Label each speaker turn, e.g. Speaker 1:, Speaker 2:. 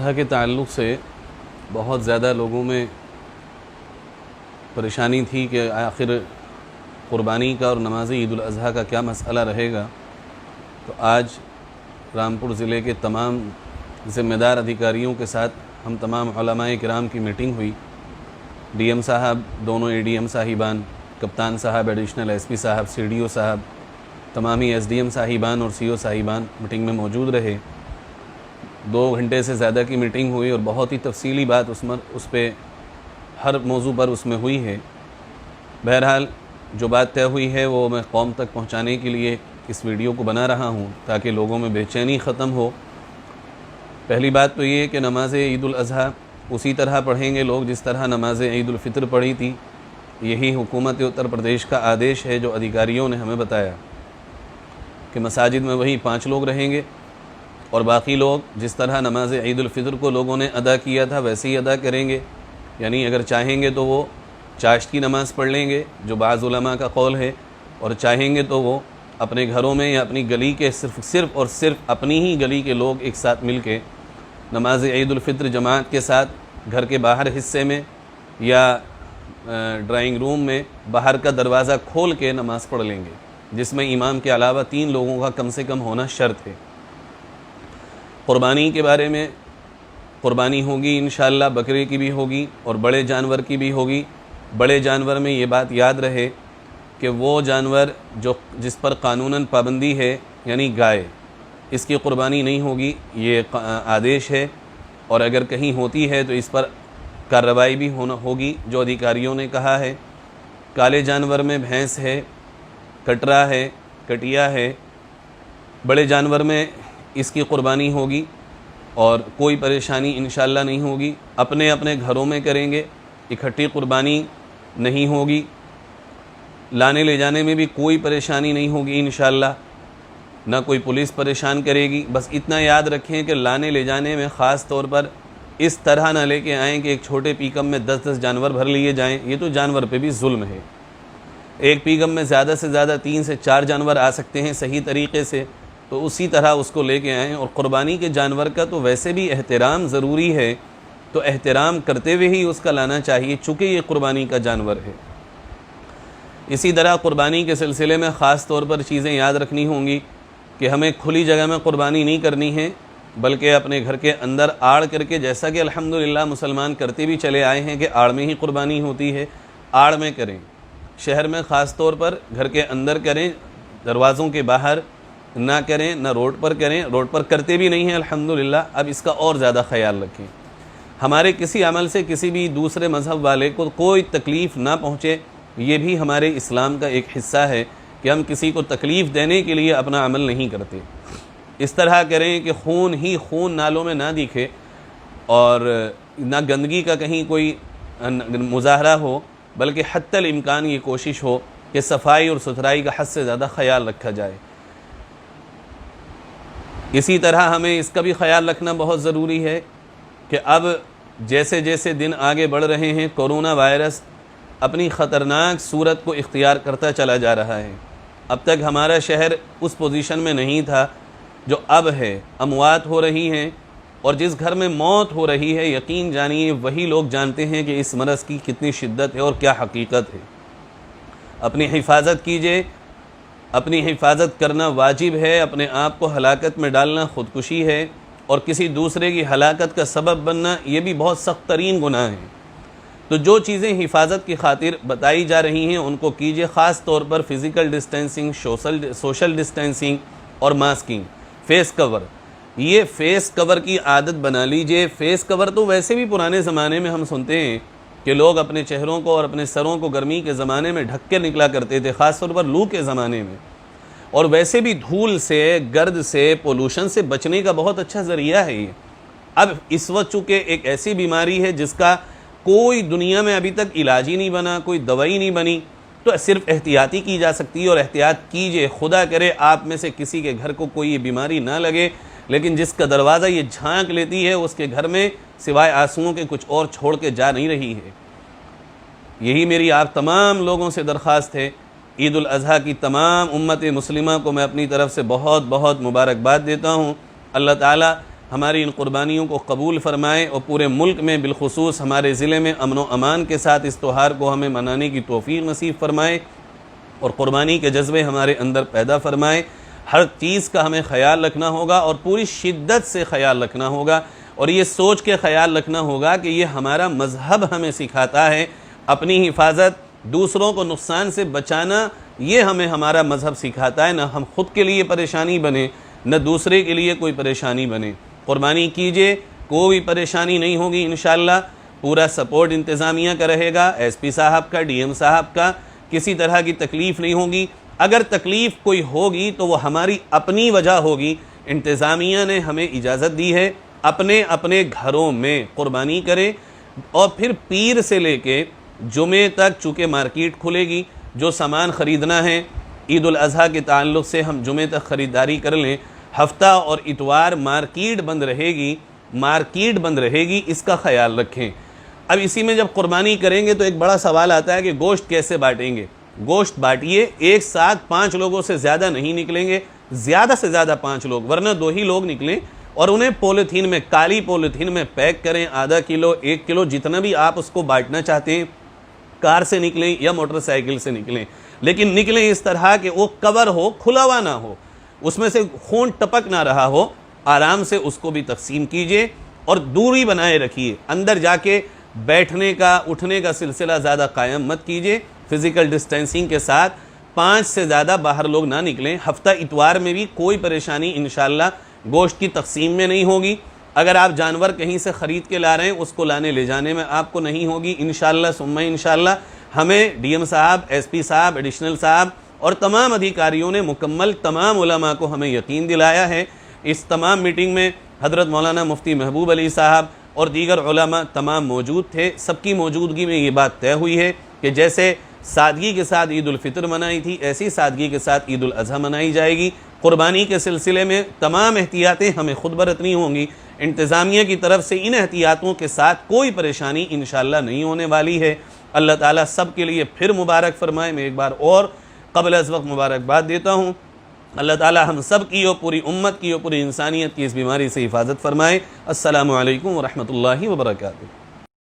Speaker 1: الاضحیٰ کے تعلق سے بہت زیادہ لوگوں میں پریشانی تھی کہ آخر قربانی کا اور نماز عید الاضحیٰ کا کیا مسئلہ رہے گا۔ تو آج رامپور ضلع کے تمام ذمہ دار ادھیکاریوں کے ساتھ ہم تمام علماء کرام کی میٹنگ ہوئی۔ ڈی ایم صاحب، دونوں اے ڈی ایم صاحبان، کپتان صاحب، ایڈیشنل ایس پی صاحب، سی ڈی او صاحب، تمامی ایس ڈی ایم صاحبان اور سی او صاحبان میٹنگ میں موجود رہے۔ 2 گھنٹے سے زیادہ کی میٹنگ ہوئی اور بہت ہی تفصیلی بات اس پہ ہر موضوع پر اس میں ہوئی ہے۔ بہرحال جو بات طے ہوئی ہے وہ میں قوم تک پہنچانے کے لیے اس ویڈیو کو بنا رہا ہوں تاکہ لوگوں میں بے چینی ختم ہو۔ پہلی بات تو یہ ہے کہ نماز عید الاضحیٰ اسی طرح پڑھیں گے لوگ جس طرح نماز عید الفطر پڑھی تھی۔ یہی حکومت اتر پردیش کا آدیش ہے جو ادھیکاریوں نے ہمیں بتایا کہ مساجد میں وہی 5 لوگ رہیں گے اور باقی لوگ جس طرح نماز عید الفطر کو لوگوں نے ادا کیا تھا ویسے ہی ادا کریں گے۔ یعنی اگر چاہیں گے تو وہ چاشت کی نماز پڑھ لیں گے جو بعض علماء کا قول ہے، اور چاہیں گے تو وہ اپنے گھروں میں یا اپنی گلی کے صرف اپنی ہی گلی کے لوگ ایک ساتھ مل کے نماز عید الفطر جماعت کے ساتھ گھر کے باہر حصے میں یا ڈرائنگ روم میں باہر کا دروازہ کھول کے نماز پڑھ لیں گے، جس میں امام کے علاوہ 3 لوگوں کا کم سے کم ہونا شرط ہے۔ قربانی کے بارے میں، قربانی ہوگی انشاءاللہ، بکرے کی بھی ہوگی اور بڑے جانور کی بھی ہوگی۔ بڑے جانور میں یہ بات یاد رہے کہ وہ جانور جس پر قانوناً پابندی ہے یعنی گائے، اس کی قربانی نہیں ہوگی، یہ آدیش ہے، اور اگر کہیں ہوتی ہے تو اس پر کارروائی بھی ہوگی جو ادھیکاریوں نے کہا ہے۔ کالے جانور میں بھینس ہے، کٹرا ہے، کٹیا ہے۔ بڑے جانور میں اس کی قربانی ہوگی اور کوئی پریشانی انشاءاللہ نہیں ہوگی۔ اپنے اپنے گھروں میں کریں گے، اکٹھی قربانی نہیں ہوگی۔ لانے لے جانے میں بھی کوئی پریشانی نہیں ہوگی انشاءاللہ، نہ کوئی پولیس پریشان کرے گی۔ بس اتنا یاد رکھیں کہ لانے لے جانے میں خاص طور پر اس طرح نہ لے کے آئیں کہ ایک چھوٹے پیکم میں 10 جانور بھر لیے جائیں، یہ تو جانور پہ بھی ظلم ہے۔ ایک پیکم میں زیادہ سے زیادہ 3 سے 4 جانور آ سکتے ہیں صحیح طریقے سے، تو اسی طرح اس کو لے کے آئیں۔ اور قربانی کے جانور کا تو ویسے بھی احترام ضروری ہے، تو احترام کرتے ہوئے ہی اس کا لانا چاہیے چونکہ یہ قربانی کا جانور ہے۔ اسی طرح قربانی کے سلسلے میں خاص طور پر چیزیں یاد رکھنی ہوں گی کہ ہمیں کھلی جگہ میں قربانی نہیں کرنی ہے، بلکہ اپنے گھر کے اندر آڑ کر کے، جیسا کہ الحمدللہ مسلمان کرتے بھی چلے آئے ہیں کہ آڑ میں ہی قربانی ہوتی ہے، آڑ میں کریں۔ شہر میں خاص طور پر گھر کے اندر کریں، دروازوں کے باہر نہ کریں، نہ روڈ پر کریں۔ روڈ پر کرتے بھی نہیں ہیں الحمدللہ، اب اس کا اور زیادہ خیال رکھیں۔ ہمارے کسی عمل سے کسی بھی دوسرے مذہب والے کو کوئی تکلیف نہ پہنچے، یہ بھی ہمارے اسلام کا ایک حصہ ہے کہ ہم کسی کو تکلیف دینے کے لیے اپنا عمل نہیں کرتے۔ اس طرح کریں کہ خون ہی خون نالوں میں نہ دکھے اور نہ گندگی کا کہیں کوئی مظاہرہ ہو، بلکہ حتی الامکان یہ کوشش ہو کہ صفائی اور ستھرائی کا حد سے زیادہ خیال رکھا جائے۔ اسی طرح ہمیں اس کا بھی خیال رکھنا بہت ضروری ہے کہ اب جیسے جیسے دن آگے بڑھ رہے ہیں، کورونا وائرس اپنی خطرناک صورت کو اختیار کرتا چلا جا رہا ہے۔ اب تک ہمارا شہر اس پوزیشن میں نہیں تھا جو اب ہے۔ اموات ہو رہی ہیں، اور جس گھر میں موت ہو رہی ہے یقین جانیے وہی لوگ جانتے ہیں کہ اس مرض کی کتنی شدت ہے اور کیا حقیقت ہے۔ اپنی حفاظت کیجئے، اپنی حفاظت کرنا واجب ہے۔ اپنے آپ کو ہلاکت میں ڈالنا خودکشی ہے، اور کسی دوسرے کی ہلاکت کا سبب بننا یہ بھی بہت سخت ترین گناہ ہے۔ تو جو چیزیں حفاظت کی خاطر بتائی جا رہی ہیں ان کو کیجئے، خاص طور پر فزیکل ڈسٹینسنگ، سوشل ڈسٹینسنگ اور ماسکنگ، فیس کور۔ یہ فیس کور کی عادت بنا لیجئے۔ فیس کور تو ویسے بھی پرانے زمانے میں ہم سنتے ہیں کہ لوگ اپنے چہروں کو اور اپنے سروں کو گرمی کے زمانے میں ڈھک کے نکلا کرتے تھے، خاص طور پر لو کے زمانے میں۔ اور ویسے بھی دھول سے، گرد سے، پولوشن سے بچنے کا بہت اچھا ذریعہ ہے یہ۔ اب اس وقت چونکہ ایک ایسی بیماری ہے جس کا کوئی دنیا میں ابھی تک علاج ہی نہیں بنا، کوئی دوائی نہیں بنی، تو صرف احتیاطی کی جا سکتی ہے، اور احتیاط کیجئے۔ خدا کرے آپ میں سے کسی کے گھر کو کوئی یہ بیماری نہ لگے، لیکن جس کا دروازہ یہ جھانک لیتی ہے اس کے گھر میں سوائے آنسوؤں کے کچھ اور چھوڑ کے جا نہیں رہی ہے۔ یہی میری آپ تمام لوگوں سے درخواست ہے۔ عید الاضحیٰ کی تمام امت مسلمہ کو میں اپنی طرف سے بہت بہت مبارکباد دیتا ہوں۔ اللہ تعالیٰ ہماری ان قربانیوں کو قبول فرمائے اور پورے ملک میں بالخصوص ہمارے ضلع میں امن و امان کے ساتھ اس تہوار کو ہمیں منانے کی توفیق نصیب فرمائے اور قربانی کے جذبے ہمارے اندر پیدا فرمائے۔ ہر چیز کا ہمیں خیال رکھنا ہوگا اور پوری شدت سے خیال رکھنا ہوگا، اور یہ سوچ کے خیال رکھنا ہوگا کہ یہ ہمارا مذہب ہمیں سکھاتا ہے اپنی حفاظت، دوسروں کو نقصان سے بچانا، یہ ہمیں ہمارا مذہب سکھاتا ہے، نہ ہم خود کے لیے پریشانی بنے نہ دوسرے کے لیے کوئی پریشانی بنے۔ قربانی کیجئے، کوئی پریشانی نہیں ہوگی انشاءاللہ، پورا سپورٹ انتظامیہ کا رہے گا، ایس پی صاحب کا، ڈی ایم صاحب کا، کسی طرح کی تکلیف نہیں ہوگی۔ اگر تکلیف کوئی ہوگی تو وہ ہماری اپنی وجہ ہوگی۔ انتظامیہ نے ہمیں اجازت دی ہے اپنے اپنے گھروں میں قربانی کریں، اور پھر پیر سے لے کے جمعے تک چونکہ مارکیٹ کھلے گی، جو سامان خریدنا ہے عید الاضحیٰ کے تعلق سے ہم جمعے تک خریداری کر لیں۔ ہفتہ اور اتوار مارکیٹ بند رہے گی، اس کا خیال رکھیں۔ اب اسی میں جب قربانی کریں گے تو ایک بڑا سوال آتا ہے کہ گوشت کیسے بانٹیں گے؟ گوشت بانٹیے، ایک ساتھ 5 لوگوں سے زیادہ نہیں نکلیں گے، زیادہ سے زیادہ 5 لوگ، ورنہ 2 ہی لوگ نکلیں، اور انہیں پولیتھین میں، کالی پولیتھین میں پیک کریں، آدھا کلو، 1 کلو، جتنا بھی آپ اس کو بانٹنا چاہتے ہیں، کار سے نکلیں یا موٹر سائیکل سے نکلیں، لیکن نکلیں اس طرح کہ وہ کور ہو، کھلا ہوا نہ ہو، اس میں سے خون ٹپک نہ رہا ہو، آرام سے اس کو بھی تقسیم کیجئے، اور دوری بنائے رکھیے۔ اندر جا کے بیٹھنے کا، اٹھنے کا سلسلہ زیادہ قائم مت کیجئے، فزیکل ڈسٹینسنگ کے ساتھ 5 سے زیادہ باہر لوگ نہ نکلیں۔ ہفتہ اتوار میں بھی کوئی پریشانی انشاءاللہ گوشت کی تقسیم میں نہیں ہوگی۔ اگر آپ جانور کہیں سے خرید کے لا رہے ہیں، اس کو لانے لے جانے میں آپ کو نہیں ہوگی انشاءاللہ ثم انشاءاللہ۔ ہمیں ڈی ایم صاحب، ایس پی صاحب، ایڈیشنل صاحب اور تمام ادھیکاریوں نے مکمل تمام علماء کو ہمیں یقین دلایا ہے۔ اس تمام میٹنگ میں حضرت مولانا مفتی محبوب علی صاحب اور دیگر علماء تمام موجود تھے۔ سب کی موجودگی میں یہ بات طے ہوئی ہے کہ جیسے سادگی کے ساتھ عید الفطر منائی تھی، ایسی سادگی کے ساتھ عید الاضحیٰ منائی جائے گی۔ قربانی کے سلسلے میں تمام احتیاطیں ہمیں خود برتنی ہوں گی۔ انتظامیہ کی طرف سے ان احتیاطوں کے ساتھ کوئی پریشانی انشاءاللہ نہیں ہونے والی ہے۔ اللہ تعالیٰ سب کے لیے پھر مبارک فرمائے۔ میں ایک بار اور قبل از وقت مبارکباد دیتا ہوں۔ اللہ تعالیٰ ہم سب کی اور پوری امت کی اور پوری انسانیت کی اس بیماری سے حفاظت فرمائے۔ السلام علیکم ورحمۃ اللہ وبرکاتہ۔